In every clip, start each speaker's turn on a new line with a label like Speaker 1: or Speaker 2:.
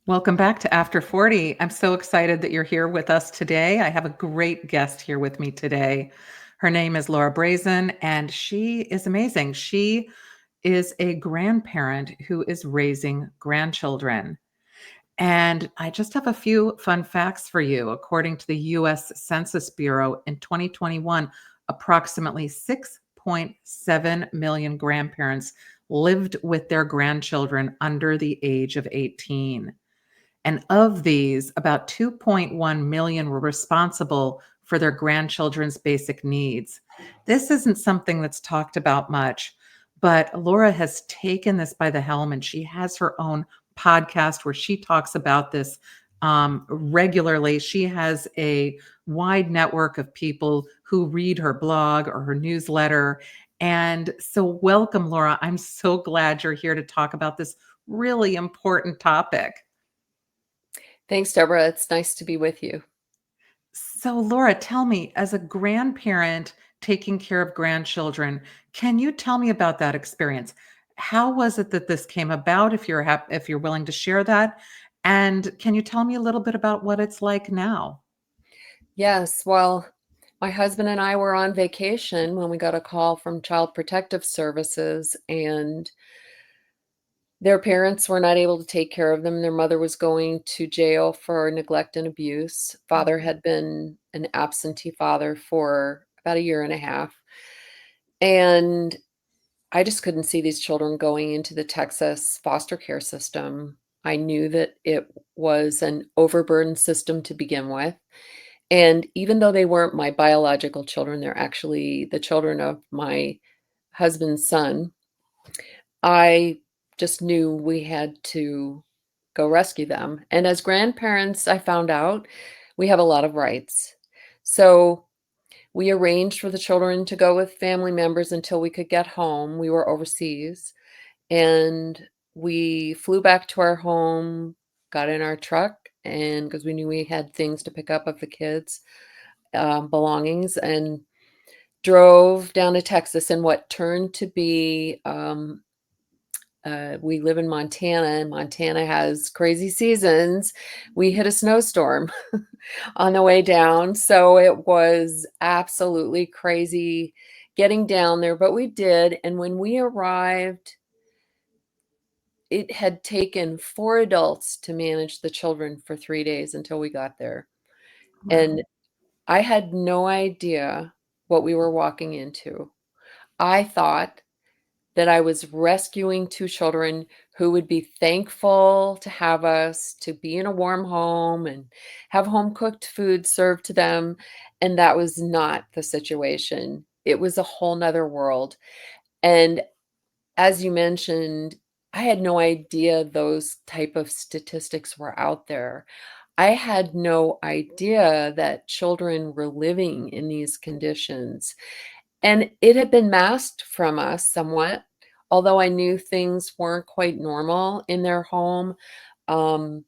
Speaker 1: Welcome back to After 40. I'm so excited that you're here with us today. I have a great guest here with me today. Her name is Laura Brazen, and she is amazing. She is a grandparent who is raising grandchildren. And I just have a few fun facts for you. According to the US Census Bureau, in 2021, approximately 6.7 million grandparents lived with their grandchildren under the age of 18. And of these, about 2.1 million were responsible for their grandchildren's basic needs. This isn't something that's talked about much, but Laura has taken this by the helm and she has her own podcast where she talks about this regularly. She has a wide network of people who read her blog or her newsletter. And so, welcome, Laura. I'm so glad you're here to talk about this really important topic.
Speaker 2: Thanks, Deborah. It's nice to be with you.
Speaker 1: So, Laura, tell me, as a grandparent taking care of grandchildren, can you tell me about that experience? How was it that this came about? If you're willing to share that, and can you tell me a little bit about what it's like now?
Speaker 2: Yes, well, my husband and I were on vacation when we got a call from Child Protective Services, and their parents were not able to take care of them. Their mother was going to jail for neglect and abuse. Father had been an absentee father for about a year and a half. And I just couldn't see these children going into the Texas foster care system. I knew that it was an overburdened system to begin with. And even though they weren't my biological children, they're actually the children of my husband's son, I just knew we had to go rescue them. And as grandparents, I found out we have a lot of rights. So we arranged for the children to go with family members until we could get home. We were overseas and we flew back to our home, got in our truck, and because we knew we had things to pick up of the kids, belongings, and drove down to Texas in what turned to be we live in Montana, and Montana has crazy seasons. We hit a snowstorm on the way down, so it was absolutely crazy getting down there, but we did. And when we arrived, it had taken 4 adults to manage the children for 3 days until we got there.
Speaker 1: Wow.
Speaker 2: And I had no idea what we were walking into. I thought that I was rescuing 2 children who would be thankful to have us, to be in a warm home and have home-cooked food served to them, and that was not the situation. It was a whole 'nother world. And as you mentioned, I had no idea those type of statistics were out there. I had no idea that children were living in these conditions. And it had been masked from us somewhat, although I knew things weren't quite normal in their home. Um,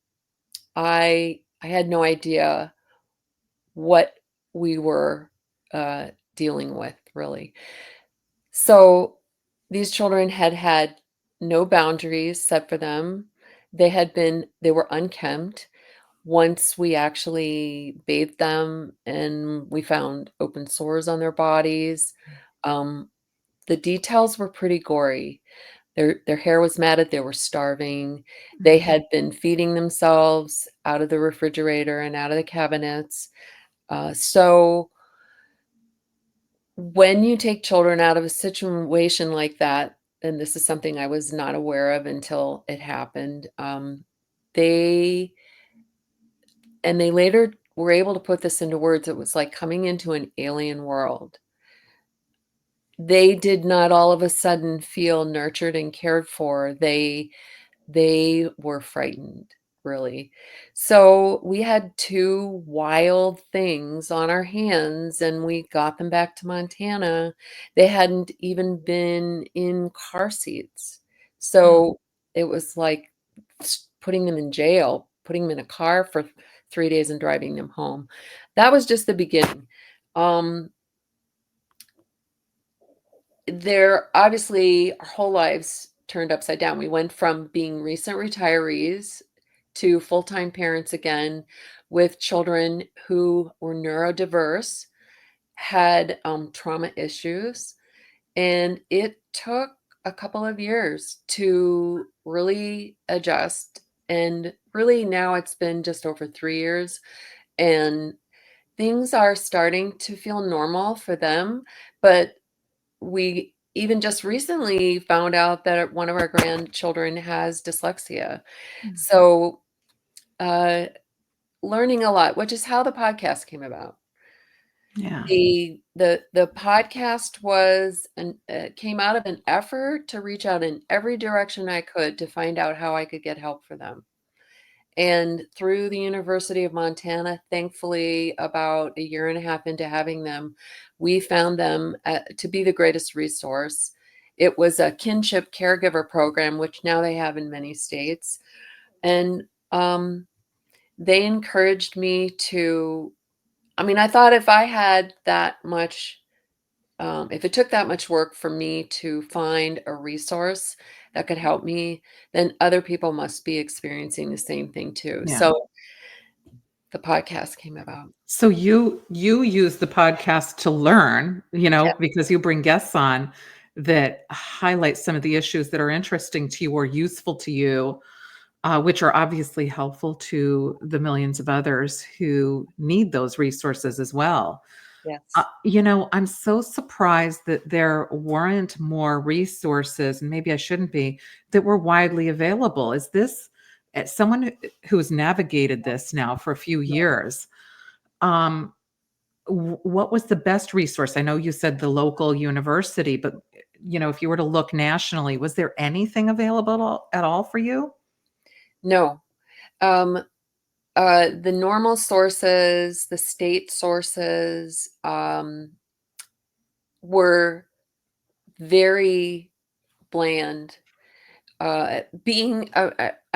Speaker 2: I had no idea what we were dealing with, really. So these children had had no boundaries set for them. They were unkempt. Once we actually bathed them and we found open sores on their bodies. Um, the details were pretty gory. Their hair was matted, they were starving. They
Speaker 1: Mhm.
Speaker 2: had been feeding themselves out of the refrigerator and out of the cabinets. So when you take children out of a situation like that, and this is something I was not aware of until it happened, they they later were able to put this into words. It was like coming into an alien world. They did not all of a sudden feel nurtured and cared for. They were frightened, really. So we had 2 wild things on our hands, and we got them back to Montana. They hadn't even been in car seats.
Speaker 1: Mm.
Speaker 2: So it was like putting them in jail, putting them in a car for 3 days and driving them home. That was just the beginning. Um, There obviously, our whole lives turned upside down. We went from being recent retirees to full-time parents again with children who were neurodiverse, had trauma issues, and it took a couple of years to really adjust. And really, now it's been just over 3 years, and things are starting to feel normal for them. But we even just recently found out that one of our grandchildren has dyslexia.
Speaker 1: Mm.
Speaker 2: So, uh, learning a lot, which is how the podcast came about.
Speaker 1: Yeah.
Speaker 2: The podcast was came out of an effort to reach out in every direction I could to find out how I could get help for them. And through the University of Montana, thankfully, about a year and a half into having them, we found them to be the greatest resource. It was a kinship caregiver program, which now they have in many states. And they encouraged me to, I mean, I thought if I had that much, if it took that much work for me to find a resource that could help me, then other people must be experiencing the same thing too.
Speaker 1: Yeah.
Speaker 2: So the podcast came about.
Speaker 1: So you use the podcast to learn,
Speaker 2: Yeah.
Speaker 1: because you bring guests on that highlight some of the issues that are interesting to you or useful to you, which are obviously helpful to the millions of others who need those resources as well.
Speaker 2: Yes.
Speaker 1: I'm so surprised that there weren't more resources, and maybe I shouldn't be, that were widely available. Is this as someone who's navigated this now for a few
Speaker 2: Yeah.
Speaker 1: years? Um, what was the best resource? I know you said the local university, but if you were to look nationally, was there anything available at all for you?
Speaker 2: No. Um, the normal sources, the state sources, were very bland. I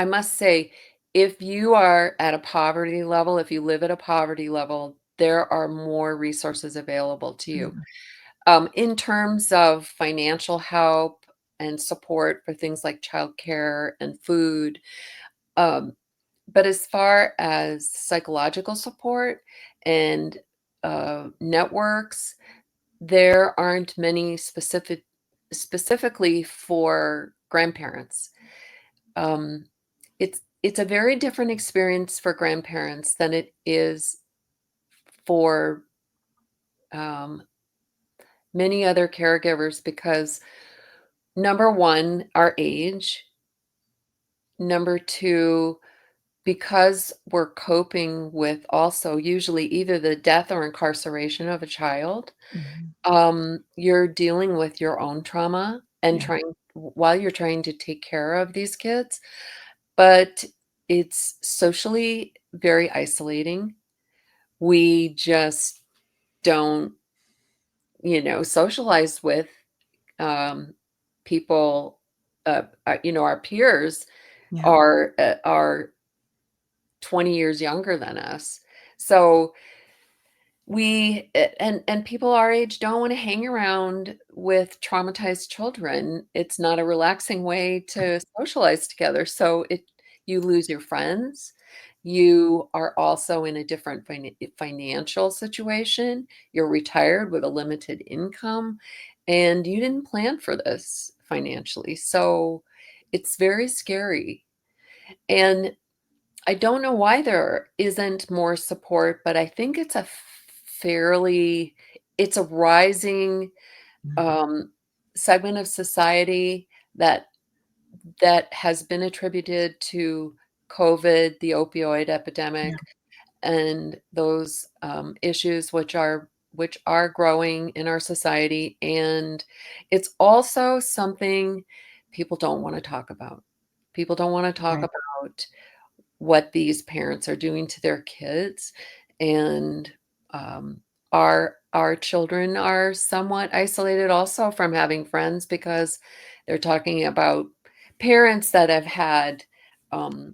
Speaker 2: must say, if you are at a poverty level, if you live at a poverty level, there are more resources available to you.
Speaker 1: Yeah,
Speaker 2: In terms of financial help and support for things like childcare and food, um, but as far as psychological support and networks, there aren't many specifically for grandparents. Um, it's a very different experience for grandparents than it is for um, many other caregivers because number one, our age. Number two, because we're coping with also usually either the death or incarceration of a child,
Speaker 1: mhm,
Speaker 2: you're dealing with your own trauma and
Speaker 1: yeah,
Speaker 2: while you're trying to take care of these kids, but it's socially very isolating. We just don't, socialize with um, people. Our peers
Speaker 1: yeah,
Speaker 2: are 20 years younger than us. So and people our age don't want to hang around with traumatized children. It's not a relaxing way to socialize together. So you lose your friends. You are also in a different financial situation. You're retired with a limited income, and you didn't plan for this financially. So it's very scary. And I don't know why there isn't more support, but I think fairly it's a rising,
Speaker 1: mm,
Speaker 2: um, segment of society that has been attributed to COVID, the opioid
Speaker 1: yeah,
Speaker 2: epidemic, and those, issues which are growing in our society, and it's also something people don't wanna talk about. People don't wanna talk
Speaker 1: right.
Speaker 2: about what these parents are doing to their kids, and um, our children are somewhat isolated also from having friends because they're talking about parents that have had um,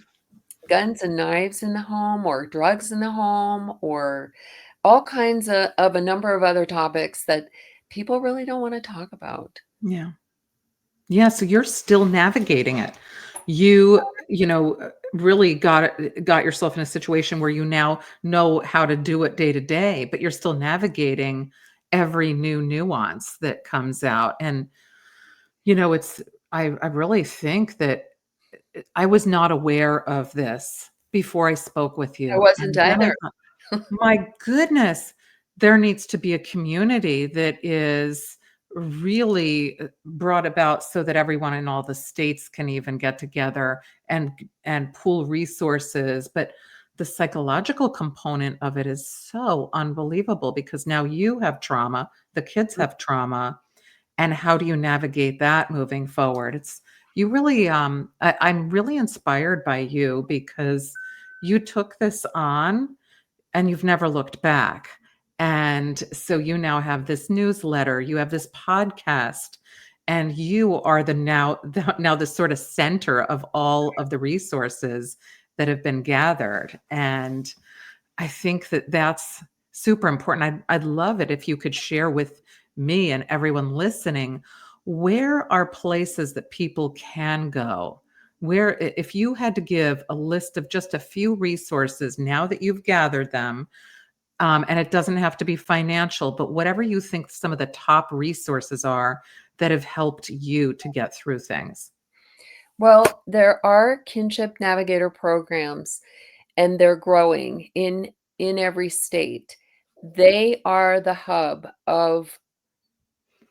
Speaker 2: guns and knives in the home or drugs in the home or all kinds of a number of other topics that people really don't want to talk about.
Speaker 1: Yeah. Yeah, so you're still navigating it. You know, really got yourself in a situation where you now know how to do it day to day, but you're still navigating every new nuance that comes out. And, it's I really think that I was not aware of this before I spoke with
Speaker 2: I
Speaker 1: you.
Speaker 2: wasn't
Speaker 1: And then I
Speaker 2: either.
Speaker 1: thought, my goodness, there needs to be a community that is really brought about so that everyone in all the states can even get together and pool resources. But the psychological component of it is so unbelievable because now you have trauma, the kids have trauma, and how do you navigate that moving forward? It's you really I'm really inspired by you because you took this on and you've never looked back. And so you now have this newsletter, you have this podcast, and you are now the sort of center of all of the resources that have been gathered. And I think that that's super important. I'd love it if you could share with me and everyone listening, where are places that people can go? Where, if you had to give a list of just a few resources now that you've gathered them, and it doesn't have to be financial, but whatever you think some of the top resources are that have helped you to get through things.
Speaker 2: Well, there are kinship navigator programs, and they're growing in every state. They are the hub of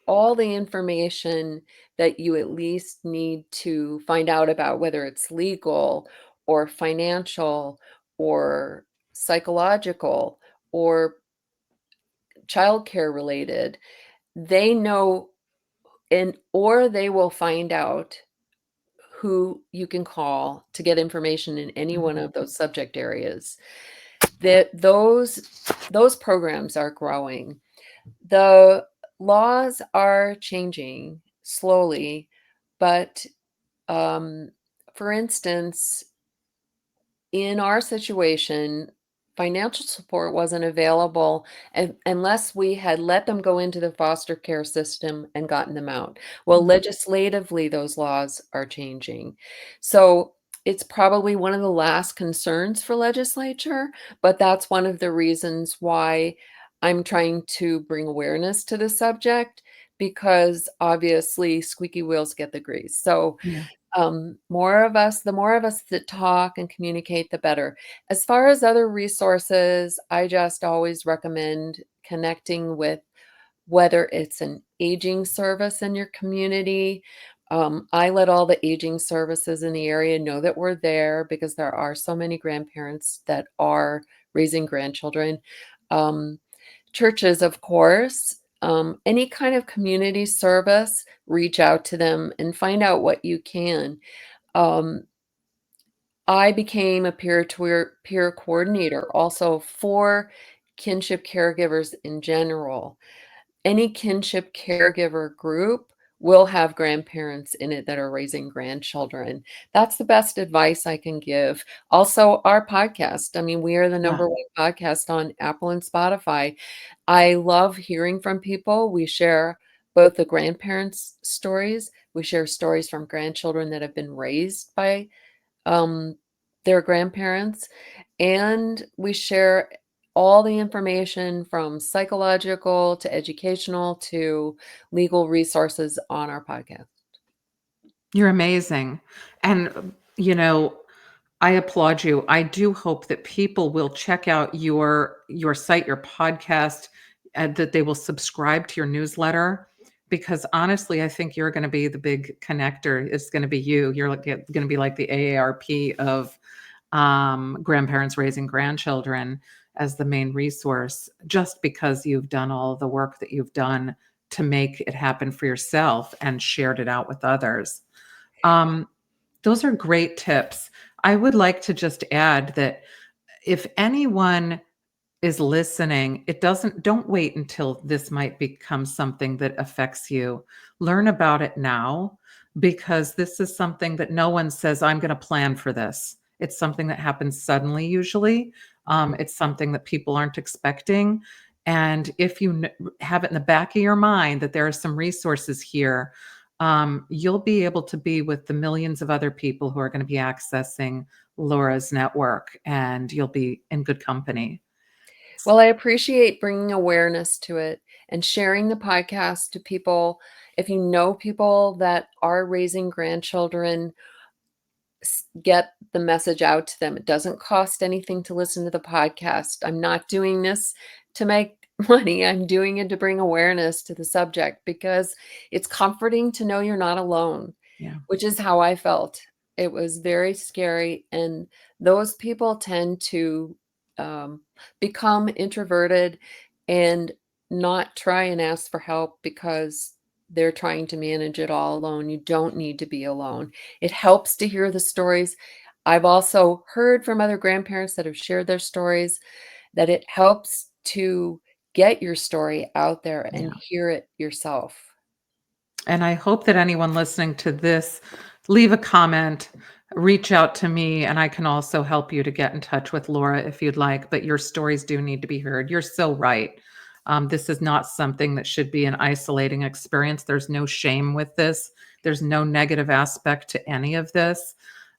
Speaker 2: all the information that you at least need to find out about, whether it's legal or financial or psychological or childcare related. They know, and or they will find out who you can call to get information in any one
Speaker 1: Mhm.
Speaker 2: of those subject areas. That those programs are growing. The laws are changing slowly, but, um, for instance, in our situation, financial support wasn't available unless we had let them go into the foster care system and gotten them out. Well,
Speaker 1: Mhm.
Speaker 2: legislatively, those laws are changing. So it's probably one of the last concerns for legislature, but that's one of the reasons why I'm trying to bring awareness to the subject because obviously squeaky wheels get the grease. So
Speaker 1: Yeah.
Speaker 2: the more of us that talk and communicate, the better. As far as other resources, I just always recommend connecting with whether it's an aging service in your community. I let all the aging services in the area know that we're there because there are so many grandparents that are raising grandchildren. Um, Churches, of course, any kind of community service, reach out to them and find out what you can. Um, I became a peer coordinator also for kinship caregivers in general. Any kinship caregiver group will have grandparents in it that are raising grandchildren. That's the best advice I can give. Also, our podcast. I mean, we are the
Speaker 1: Yeah.
Speaker 2: number one podcast on Apple and Spotify. I love hearing from people. We share both the grandparents' stories. We share stories from grandchildren that have been raised by um, their grandparents, and we share all the information from psychological to educational to legal resources on our podcast.
Speaker 1: You're amazing. And, I applaud you. I do hope that people will check out your site, your podcast, and that they will subscribe to your newsletter because honestly, I think you're going to be the big connector. It's going to be you. You're like going to be like the AARP of grandparents raising grandchildren as the main resource, just because you've done all the work that you've done to make it happen for yourself and shared it out with others. Um, those are great tips. I would like to just add that if anyone is listening, don't wait until this might become something that affects you. Learn about it now because this is something that no one says, I'm going to plan for this. It's something that happens suddenly, usually.
Speaker 2: Mhm.
Speaker 1: It's something that people aren't expecting. And if you have it in the back of your mind that there are some resources here, you'll be able to be with the millions of other people who are going to be accessing Laura's network, and you'll be in good company.
Speaker 2: Well, I appreciate bringing awareness to it and sharing the podcast to people. If you know people that are raising grandchildren, get the message out to them. It doesn't cost anything to listen to the podcast. I'm not doing this to make money. I'm doing it to bring awareness to the subject because it's comforting to know you're not alone,
Speaker 1: Yeah.
Speaker 2: which is how I felt. It was very scary. And those people tend to become introverted and not try and ask for help because they're trying to manage it all alone. You don't need to be alone. It helps to hear the stories. I've also heard from other grandparents that have shared their stories that it helps to get your story out there and
Speaker 1: Yeah.
Speaker 2: hear it yourself.
Speaker 1: And I hope that anyone listening to this, leave a comment, reach out to me, and I can also help you to get in touch with Laura if you'd like. But your stories do need to be heard. You're so right. This is not something that should be an isolating experience. There's no shame with this. There's no negative aspect to any of this.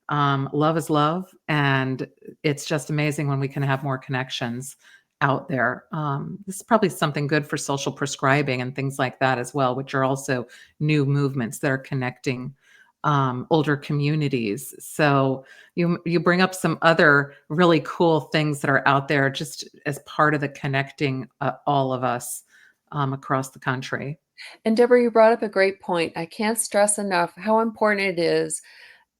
Speaker 1: Love is love, and it's just amazing when we can have more connections out there. This is probably something good for social prescribing and things like that as well, which are also new movements that are connecting older communities. So you bring up some other really cool things that are out there just as part of the connecting all of us across the country.
Speaker 2: And Deborah, you brought up a great point. I can't stress enough how important it is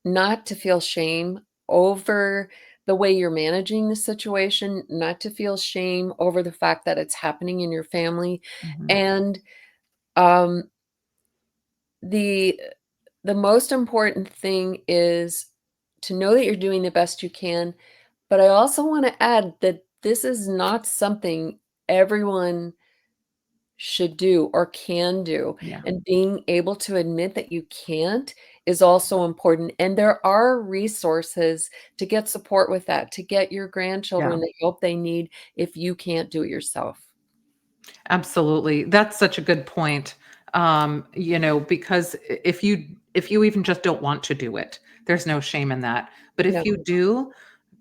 Speaker 2: not to feel shame over the way you're managing the situation, not to feel shame over the fact that it's happening in your family.
Speaker 1: Mhm.
Speaker 2: And um, the the most important thing is to know that you're doing the best you can. But I also want to add that this is not something everyone should do or can do.
Speaker 1: Yeah,
Speaker 2: And being able to admit that you can't is also important. And there are resources to get support with that, to get your
Speaker 1: yeah.
Speaker 2: grandchildren the help they need if you can't do it yourself.
Speaker 1: Absolutely. That's such a good point. Because if you even just don't want to do it, there's no shame in that. But if
Speaker 2: No.
Speaker 1: you do,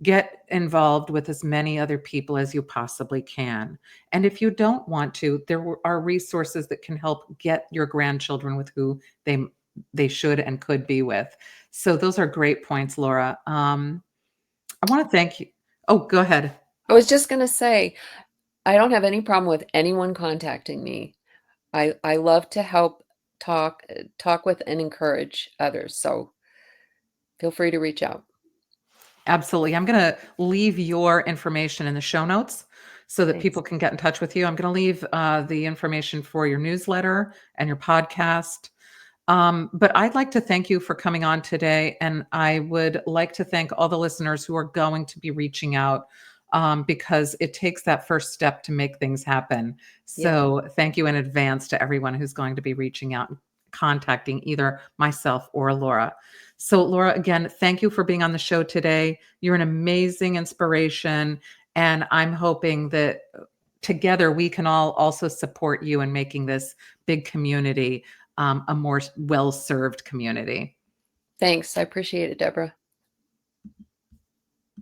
Speaker 1: get involved with as many other people as you possibly can. And if you don't want to, are resources that can help get your grandchildren with who they should and could be with. So those are great points, Laura. I want to thank you. Oh, go ahead.
Speaker 2: I was just going to say, I don't have any problem with anyone contacting me. I love to help talk with and encourage others. So feel free to reach out.
Speaker 1: Absolutely. I'm going to leave your information in the show notes so that
Speaker 2: Thanks.
Speaker 1: people can get in touch with you. I'm going to leave the information for your newsletter and your podcast. But I'd like to thank you for coming on today. And I would like to thank all the listeners who are going to be reaching out because it takes that first step to make things happen.
Speaker 2: Yeah.
Speaker 1: So thank you in advance to everyone who's going to be reaching out and contacting either myself or Laura. So, Laura, again, thank you for being on the show today. You're an amazing inspiration. And I'm hoping that together we can all also support you in making this big community a more well served community.
Speaker 2: Thanks. I appreciate it, Deborah.